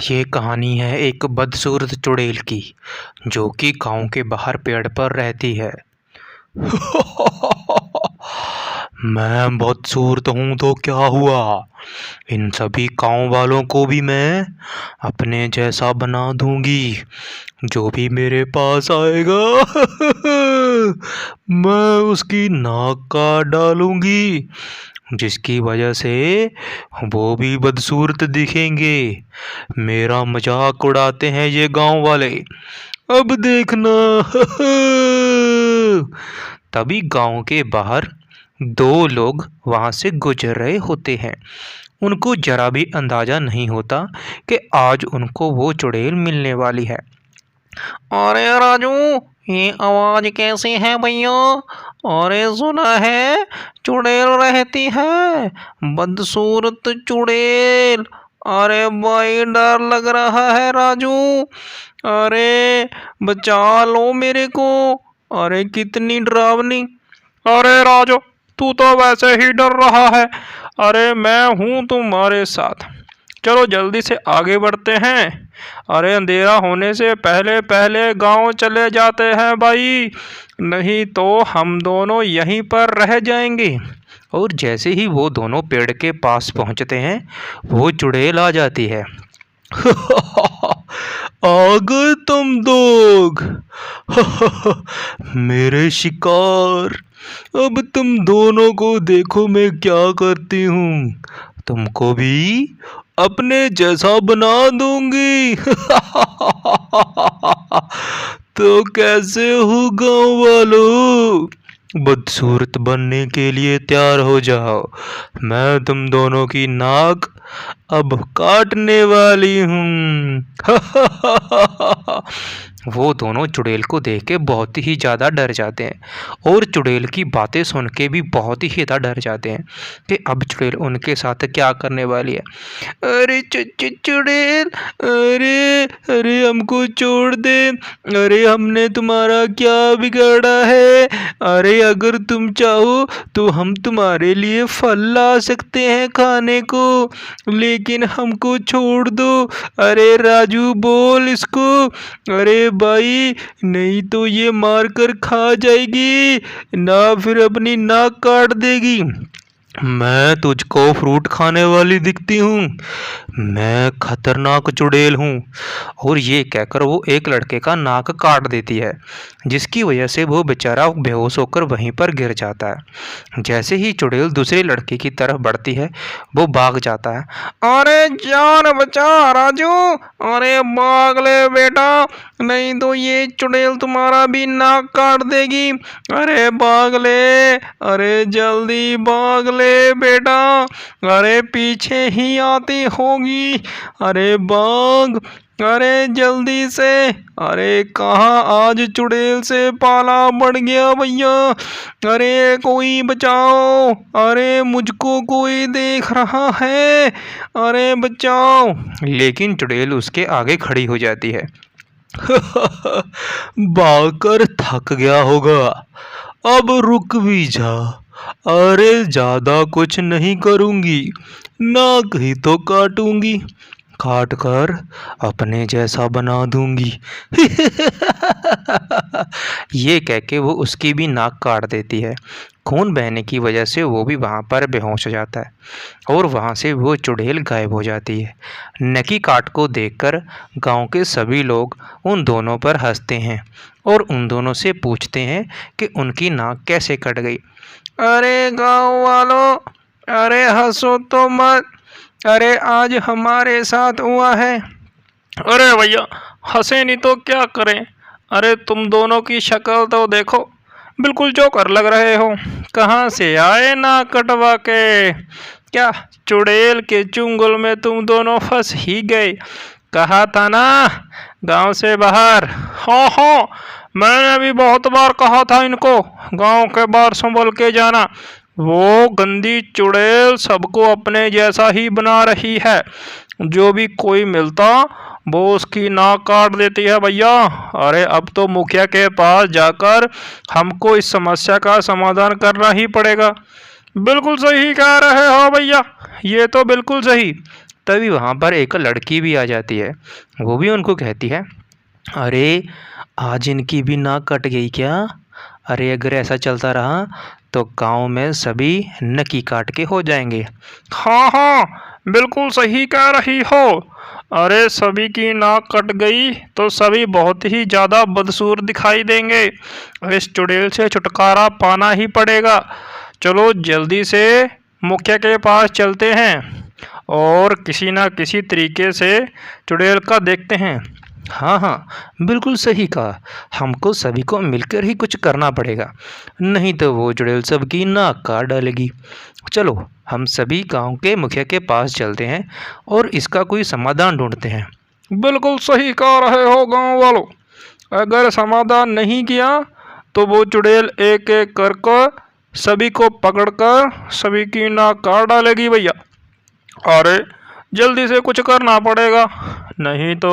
ये कहानी है एक बदसूरत चुड़ैल की जो कि गांव के बाहर पेड़ पर रहती है। मैं बदसूरत हूँ तो क्या हुआ, इन सभी गांव वालों को भी मैं अपने जैसा बना दूंगी। जो भी मेरे पास आएगा मैं उसकी नाक काट डालूंगी, जिसकी वजह से वो भी बदसूरत दिखेंगे। मेरा मजाक उड़ाते हैं ये गांव वाले, अब देखना। तभी गांव के बाहर दो लोग वहां से गुजर रहे होते हैं। उनको जरा भी अंदाजा नहीं होता कि आज उनको वो चुड़ैल मिलने वाली है। अरे राजू, ये आवाज कैसी है भैया? अरे सुना है चुड़ैल रहती है, बदसूरत चुड़ैल। अरे भाई डर लग रहा है राजू, अरे बचा लो मेरे को। अरे कितनी डरावनी। अरे राजू, तू तो वैसे ही डर रहा है। अरे मैं हूँ तुम्हारे साथ, चलो जल्दी से आगे बढ़ते हैं। अरे अंधेरा होने से पहले पहले गांव चले जाते हैं भाई, नहीं तो हम दोनों यहीं पर रह जाएंगे। और जैसे ही वो दोनों पेड़ के पास पहुंचते हैं वो चुड़ैल आ जाती है। आ गए तुम लोग। मेरे शिकार, अब तुम दोनों को देखो मैं क्या करती हूँ। तुमको भी अपने जैसा बना दूंगी। तो कैसे हो गांव वालों, बदसूरत बनने के लिए तैयार हो जाओ। मैं तुम दोनों की नाक अब काटने वाली हूँ। वो दोनों चुड़ैल को देख के बहुत ही ज़्यादा डर जाते हैं और चुड़ैल की बातें सुन के भी बहुत ही ज़्यादा डर जाते हैं कि अब चुड़ैल उनके साथ क्या करने वाली है। अरे चुड़ैल, अरे अरे हमको छोड़ दे। अरे हमने तुम्हारा क्या बिगाड़ा है? अरे अगर तुम चाहो तो हम तुम्हारे लिए फल ला सकते हैं खाने को, लेकिन हमको छोड़ दो। अरे राजू बोल इसको। अरे भाई नहीं तो ये मार कर खा जाएगी ना, फिर अपनी नाक काट देगी। मैं तुझको फ्रूट खाने वाली दिखती हूँ, मैं खतरनाक चुड़ैल हूँ। और ये कहकर वो एक लड़के का नाक काट देती है, जिसकी वजह से वो बेचारा बेहोश होकर वहीं पर गिर जाता है। जैसे ही चुड़ैल दूसरे लड़के की तरफ बढ़ती है वो भाग जाता है। अरे जान बचा राजू, अरे भाग ले बेटा, नहीं तो ये चुड़ैल तुम्हारा भी नाक काट देगी। अरे भाग ले, अरे जल्दी भाग ले बेटा, अरे पीछे ही आती होगी। अरे भाग, अरे जल्दी से। अरे कहाँ आज चुड़ैल से पाला पड़ गया भैया। अरे कोई बचाओ, अरे मुझको कोई देख रहा है, अरे बचाओ। लेकिन चुड़ैल उसके आगे खड़ी हो जाती है। भागकर थक गया होगा, अब रुक भी जा। अरे ज्यादा कुछ नहीं करूंगी, नाक ही तो काटूंगी, काट कर अपने जैसा बना दूंगी। ये कह के वो उसकी भी नाक काट देती है। खून बहने की वजह से वो भी वहाँ पर बेहोश हो जाता है और वहाँ से वो चुड़ैल गायब हो जाती है। नकी काट को देखकर गांव के सभी लोग उन दोनों पर हंसते हैं और उन दोनों से पूछते हैं कि उनकी नाक कैसे कट गई। अरे गांव वालों, अरे हंसो तो मत, अरे आज हमारे साथ हुआ है। अरे भैया हंसे नहीं तो क्या करें, अरे तुम दोनों की शक्ल तो देखो, बिल्कुल जोकर लग रहे हो। कहाँ से आए ना कटवा के, क्या चुड़ैल के चुंगल में तुम दोनों फंस ही गए? कहा था ना गांव से बाहर। हाँ, मैंने भी बहुत बार कहा था इनको गांव के बाहर संभल के जाना। वो गंदी चुड़ैल सबको अपने जैसा ही बना रही है, जो भी कोई मिलता वो उसकी नाक काट देती है भैया। अरे अब तो मुखिया के पास जाकर हमको इस समस्या का समाधान करना ही पड़ेगा। बिल्कुल सही कह रहे हो भैया, ये तो बिल्कुल सही। तभी वहाँ पर एक लड़की भी आ जाती है। वो भी उनको कहती है, अरे आज इनकी भी नाक कट गई क्या? अरे अगर ऐसा चलता रहा तो गांव में सभी नकी काट के हो जाएंगे। हाँ हाँ, बिल्कुल सही कह रही हो। अरे सभी की नाक कट गई तो सभी बहुत ही ज़्यादा बदसूर दिखाई देंगे। इस चुड़ैल से छुटकारा पाना ही पड़ेगा। चलो जल्दी से मुखिया के पास चलते हैं और किसी ना किसी तरीके से चुड़ैल का देखते हैं। हाँ हाँ, बिल्कुल सही कहा। हमको सभी को मिलकर ही कुछ करना पड़ेगा, नहीं तो वो चुड़ैल सबकी नाक काट डालेगी। चलो हम सभी गांव के मुखिया के पास चलते हैं और इसका कोई समाधान ढूंढते हैं। बिल्कुल सही कह रहे हो गांव वालों। अगर समाधान नहीं किया तो वो चुड़ैल एक एक कर सभी को पकड़कर सभी की नाक काट डालेगी भैया। अरे जल्दी से कुछ करना पड़ेगा, नहीं तो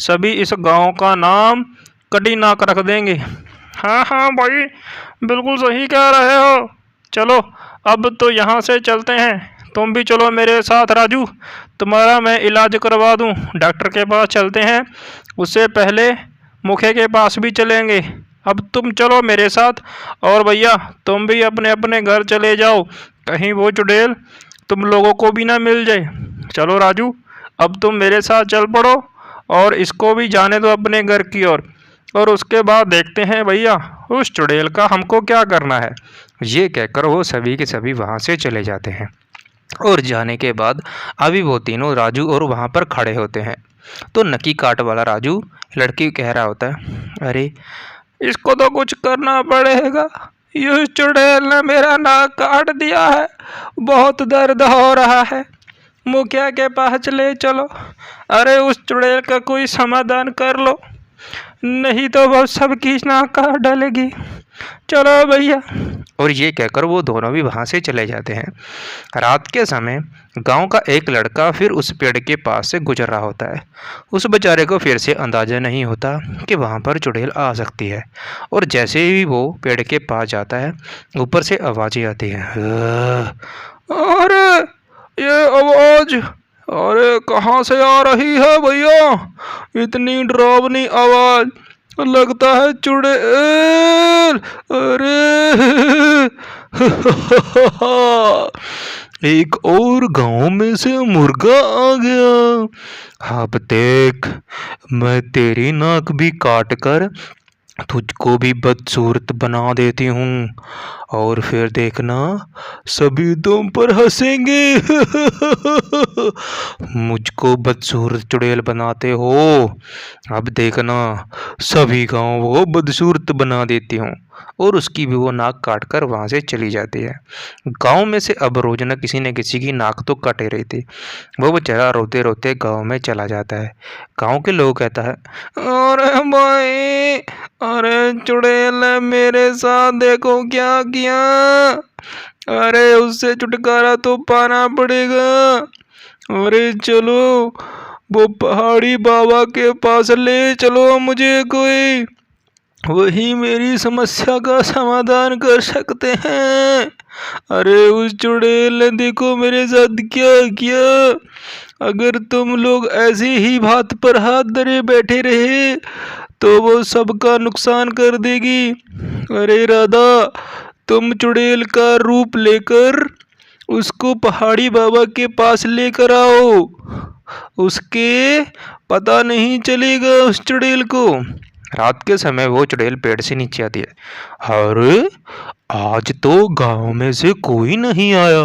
सभी इस गांव का नाम कटी नाक रख देंगे। हाँ हाँ भाई, बिल्कुल सही कह रहे हो। चलो अब तो यहाँ से चलते हैं। तुम भी चलो मेरे साथ राजू, तुम्हारा मैं इलाज करवा दूँ। डॉक्टर के पास चलते हैं, उससे पहले मुखिया के पास भी चलेंगे। अब तुम चलो मेरे साथ, और भैया तुम भी अपने अपने घर चले जाओ, कहीं वो चुड़ैल तुम लोगों को भी ना मिल जाए। चलो राजू, अब तुम मेरे साथ चल पड़ो और इसको भी जाने दो अपने घर की ओर, और उसके बाद देखते हैं भैया उस चुड़ैल का हमको क्या करना है। ये कहकर वो सभी के सभी वहाँ से चले जाते हैं। और जाने के बाद अभी वो तीनों राजू और वहाँ पर खड़े होते हैं। तो नकी काट वाला राजू लड़की कह रहा होता है, अरे इसको तो कुछ करना पड़ेगा। इस चुड़ैल ने मेरा नाक काट दिया है, बहुत दर्द हो रहा है। मुखिया के पास ले चलो। अरे उस चुड़ैल का कोई समाधान कर लो, नहीं तो वो सबकी नाक काट डालेगी। चलो भैया। और ये कहकर वो दोनों भी वहाँ से चले जाते हैं। रात के समय गांव का एक लड़का फिर उस पेड़ के पास से गुजर रहा होता है। उस बेचारे को फिर से अंदाज़ा नहीं होता कि वहाँ पर चुड़ैल आ सकती है। और जैसे ही वो पेड़ के पास जाता है, ऊपर से आवाज़ें आती हैं। अरे ये आवाज, अरे कहाँ से आ रही है भैया? इतनी डरावनी आवाज, लगता है चुड़ैल। अरे एक और गांव में से मुर्गा आ गया। अब देख, मैं तेरी नाक भी काट कर तुझको भी बदसूरत बना देती हूँ, और फिर देखना सभी तुम पर हंसेंगे। मुझको बदसूरत चुड़ैल बनाते हो, अब देखना सभी गांव वो बदसूरत बना देती हूँ। और उसकी भी वो नाक काट कर वहाँ से चली जाती है। गांव में से अब रोज न किसी की नाक तो कट ही रही थी। वो बेचारा रोते रोते गांव में चला जाता है। गांव के लोग कहता है, अरे भाई, अरे चुड़ैल ने मेरे साथ देखो क्या किया। अरे उससे छुटकारा तो पाना पड़ेगा। अरे चलो वो पहाड़ी बाबा के पास ले चलो मुझे कोई, वही मेरी समस्या का समाधान कर सकते हैं। अरे उस चुड़ैल ने देखो मेरे साथ क्या किया। अगर तुम लोग ऐसे ही हाथ पर हाथ धरे बैठे रहे तो वो सबका नुकसान कर देगी। अरे राधा, तुम चुड़ैल का रूप लेकर उसको पहाड़ी बाबा के पास लेकर आओ, उसके पता नहीं चलेगा उस चुड़ैल को। रात के समय वो चुड़ैल पेड़ से नीचे आती है। अरे आज तो गांव में से कोई नहीं आया,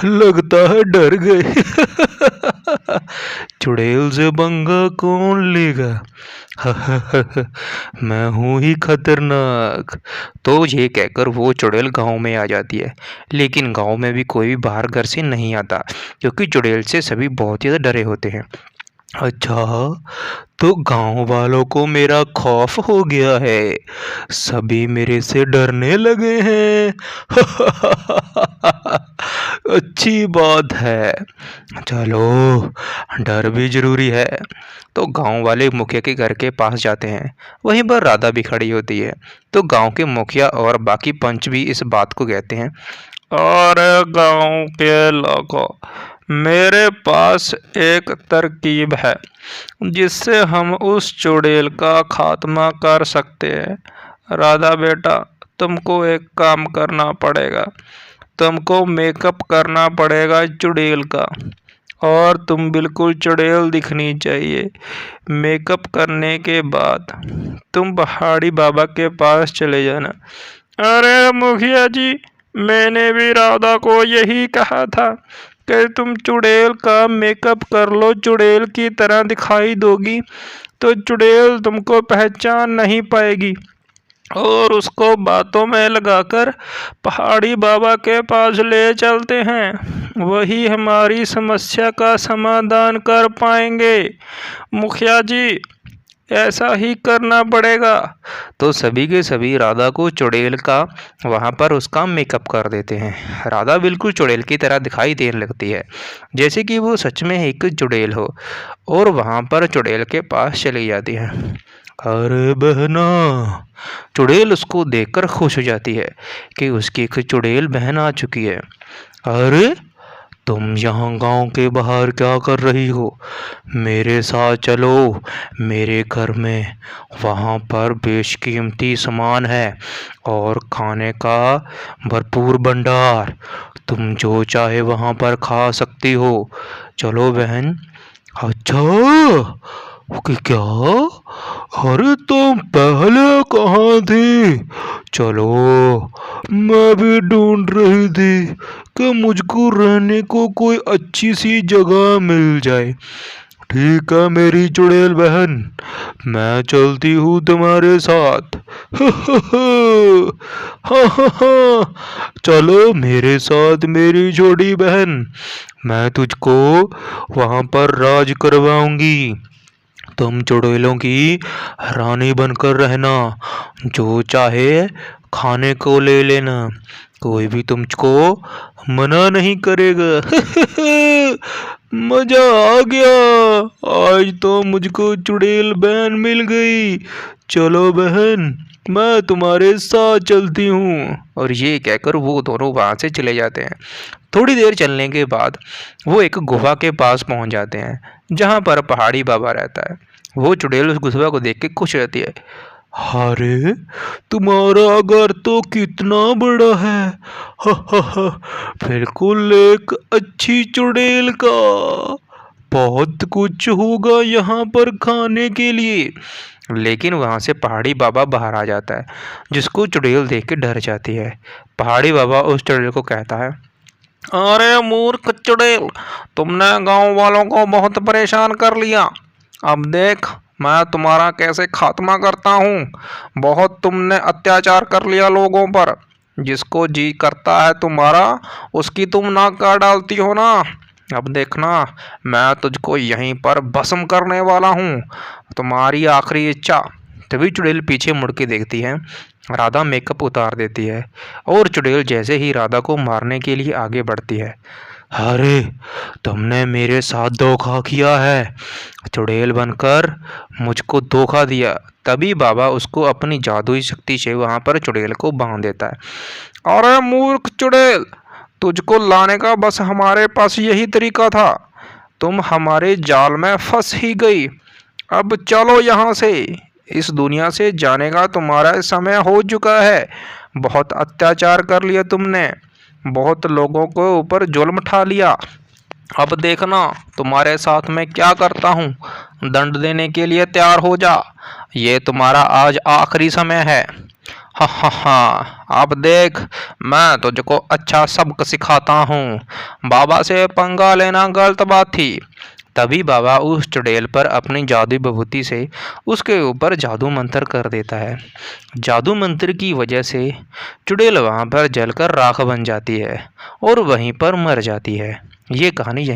लगता है डर गए। चुड़ैल से पंगा कौन लेगा? मैं हूँ ही खतरनाक। तो ये कहकर वो चुड़ैल गांव में आ जाती है। लेकिन गांव में भी कोई बाहर घर से नहीं आता, क्योंकि चुड़ैल से सभी बहुत ही ज़्यादा डरे होते हैं। अच्छा, तो गांव वालों को मेरा खौफ हो गया है, सभी मेरे से डरने लगे हैं। अच्छी बात है, चलो डर भी जरूरी है। तो गांव वाले मुखिया के घर के पास जाते हैं। वहीं पर राधा भी खड़ी होती है। तो गांव के मुखिया और बाकी पंच भी इस बात को कहते हैं, और गांव के लोगों, मेरे पास एक तरकीब है जिससे हम उस चुड़ैल का खात्मा कर सकते हैं। राधा बेटा, तुमको एक काम करना पड़ेगा। तुमको मेकअप करना पड़ेगा चुड़ैल का, और तुम बिल्कुल चुड़ैल दिखनी चाहिए। मेकअप करने के बाद तुम पहाड़ी बाबा के पास चले जाना। अरे मुखिया जी, मैंने भी राधा को यही कहा था कि तुम चुड़ैल का मेकअप कर लो, चुड़ैल की तरह दिखाई दोगी तो चुड़ैल तुमको पहचान नहीं पाएगी। और उसको बातों में लगाकर पहाड़ी बाबा के पास ले चलते हैं, वही हमारी समस्या का समाधान कर पाएंगे। मुखिया जी, ऐसा ही करना पड़ेगा। तो सभी के सभी राधा को चुड़ैल का वहाँ पर उसका मेकअप कर देते हैं। राधा बिल्कुल चुड़ैल की तरह दिखाई देने लगती है, जैसे कि वो सच में एक चुड़ैल हो, और वहाँ पर चुड़ैल के पास चली जाती है। अरे बहना, चुड़ैल उसको देखकर खुश हो जाती है कि उसकी एक चुड़ैल बहन आ चुकी है। अरे तुम यहाँ गांव के बाहर क्या कर रही हो? मेरे साथ चलो, मेरे घर में वहाँ पर बेशकीमती सामान है और खाने का भरपूर भंडार। तुम जो चाहे वहाँ पर खा सकती हो। चलो बहन। अच्छा, कि क्या? अरे तुम पहले कहाँ थी? चलो, मैं भी ढूंढ रही थी कि मुझको रहने को कोई अच्छी सी जगह मिल जाए। ठीक है मेरी चुड़ैल बहन, मैं चलती हूँ तुम्हारे साथ। चलो मेरे साथ मेरी छोटी बहन, मैं तुझको वहाँ पर राज करवाऊंगी। तुम चुड़ैलों की रानी बनकर रहना, जो चाहे खाने को ले लेना, कोई भी तुमको मना नहीं करेगा। मजा आ गया, आज तो मुझको चुड़ैल बहन मिल गई। चलो बहन, मैं तुम्हारे साथ चलती हूँ। और ये कहकर वो दोनों वहाँ से चले जाते हैं। थोड़ी देर चलने के बाद वो एक गुफा के पास पहुँच जाते हैं, जहाँ पर पहाड़ी बाबा रहता है। वो चुड़ैल उस गुफा को देख के खुश रहती है। अरे तुम्हारा घर तो कितना बड़ा है। हा, बिल्कुल एक अच्छी चुड़ैल का। बहुत कुछ होगा यहाँ पर खाने के लिए। लेकिन वहाँ से पहाड़ी बाबा बाहर आ जाता है, जिसको चुड़ैल देख के डर जाती है। पहाड़ी बाबा उस चुड़ैल को कहता है, अरे मूर्ख चुड़ैल, तुमने गांव वालों को बहुत परेशान कर लिया। अब देख मैं तुम्हारा कैसे खात्मा करता हूँ। बहुत तुमने अत्याचार कर लिया लोगों पर। जिसको जी करता है तुम्हारा, उसकी तुम नाक काट डालती हो ना। अब देखना, मैं तुझको यहीं पर भस्म करने वाला हूँ। तुम्हारी आखिरी इच्छा। तभी चुड़ैल पीछे मुड़ के देखती है। राधा मेकअप उतार देती है और चुड़ैल जैसे ही राधा को मारने के लिए आगे बढ़ती है। अरे तुमने मेरे साथ धोखा किया है, चुड़ैल बनकर मुझको धोखा दिया। तभी बाबा उसको अपनी जादुई शक्ति से वहाँ पर चुड़ैल को बांध देता है। अरे मूर्ख चुड़ैल, तुझको लाने का बस हमारे पास यही तरीका था। तुम हमारे जाल में फंस ही गई। अब चलो यहाँ से, इस दुनिया से जाने का तुम्हारा समय हो चुका है। बहुत अत्याचार कर लिया तुमने, बहुत लोगों को ऊपर जुल्म उठा लिया। अब देखना तुम्हारे साथ मैं क्या करता हूँ। दंड देने के लिए तैयार हो जा, ये तुम्हारा आज आखिरी समय है। हा, अब देख मैं तुझको अच्छा सबक सिखाता हूँ। बाबा से पंगा लेना गलत बात थी। तभी बाबा उस चुड़ैल पर अपनी जादुई विभूति से उसके ऊपर जादू मंत्र कर देता है। जादू मंत्र की वजह से चुड़ैल वहाँ पर जलकर राख बन जाती है और वहीं पर मर जाती है। ये कहानी यहीं